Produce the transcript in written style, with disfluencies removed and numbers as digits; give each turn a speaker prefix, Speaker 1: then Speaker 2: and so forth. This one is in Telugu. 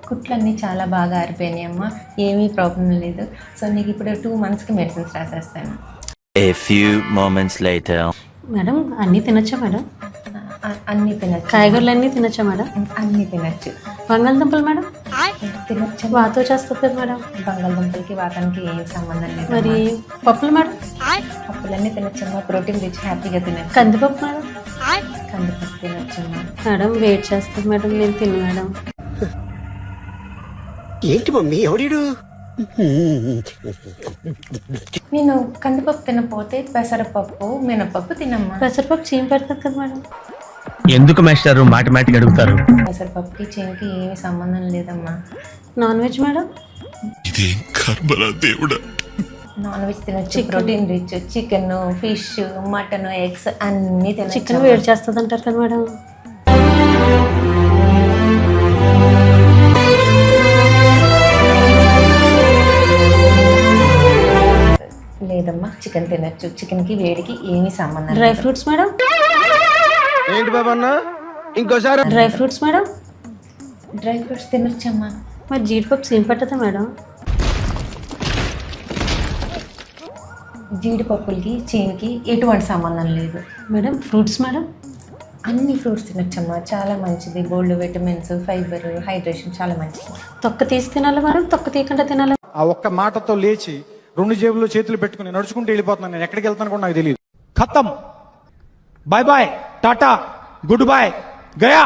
Speaker 1: కుట్లన్నీ చాలా బాగా ఆరిపోయినాయి అమ్మ, ఏమీ ప్రాబ్లం లేదు. సో నీకు ఇప్పుడు 2 monthsకి మెడిసిన్స్ రాసేస్తాను.
Speaker 2: A few moments later.
Speaker 3: Madam అన్నీ తినచ్చా మేడం?
Speaker 1: అన్నీ తినచ్చు.
Speaker 3: కాయగూరలు అన్నీ తినచ్చా మేడం?
Speaker 1: అన్నీ తినచ్చు.
Speaker 3: బంగాళదుంపలు మేడం?
Speaker 1: తినచ్చు.
Speaker 3: వాతో చేస్తుంది కదా మేడం?
Speaker 1: బంగాళదుంపలకి వాతానికి ఏం సంబంధం లేదు.
Speaker 3: మరి పప్పులు మేడం?
Speaker 1: పప్పులన్నీ తినచ్చమ్మా, ప్రోటీన్ రిచ్, హ్యాపీగా తినచ్చు.
Speaker 3: కందిపప్పు మేడం?
Speaker 1: కందిపప్పు తినచ్చమ్మా.
Speaker 3: మేడం వెయిట్ చేస్తుంది మేడం, నేను తిను మేడం.
Speaker 4: ఏంటి మమ్మీ ఎవడీడు?
Speaker 1: నేను కందిపప్పు తినపోతే పెసరపప్పు, మినపప్పు తినమ్మా.
Speaker 3: పెసరపప్పు చీమ పెడుతుంది కదా మేడం?
Speaker 5: ఎందుకు మాస్టారు మాటిమాటికి అడుగుతారు?
Speaker 1: పెసరపప్పుకి చేనికి ఏమి సంబంధం లేదమ్మా.
Speaker 3: Non veg madam?
Speaker 1: Non veg తినచ్చు, protein rich. Chicken, fish, mutton, eggs అన్నీ తినచ్చు.
Speaker 3: చికెన్ వేడి చేస్తుంది అంటారు కదా మేడం?
Speaker 1: లేదమ్మా, చికెన్ తినచ్చు. చికెన్కి వేడికి ఏమీ సంబంధం
Speaker 3: డ్రై
Speaker 1: లేదు.
Speaker 3: Fruits madam?
Speaker 5: ఏంటి బాబా అన్న ఇంకోసారి?
Speaker 3: Dry fruits madam?
Speaker 1: Dry fruits తినచ్చమ్మా.
Speaker 3: మరి జీడిపప్పు చీమ పట్టదా మేడం?
Speaker 1: జీడిపప్పులకి చీనికి ఎటువంటి సంబంధం లేదు
Speaker 3: మేడం ఫ్రూట్స్ మేడం?
Speaker 1: అన్ని ఫ్రూట్స్ తినచ్చమ్మా, చాలా మంచిది. బోల్డ్ విటమిన్స్, ఫైబర్, హైడ్రేషన్ చాలా మంచిది.
Speaker 3: తొక్క తీసి తినాలి మేడం, తొక్క తీయకుండా తినాలి?
Speaker 6: ఆ ఒక్క మాటతో లేచి 2 జేబుల్లో చేతులు పెట్టుకుని నడుచుకుంటూ వెళ్ళిపోతున్నాను. నేను ఎక్కడికి వెళ్తాను కూడా నాకు తెలియదు. ఖతం, bye bye, tata, good boy, Gaya.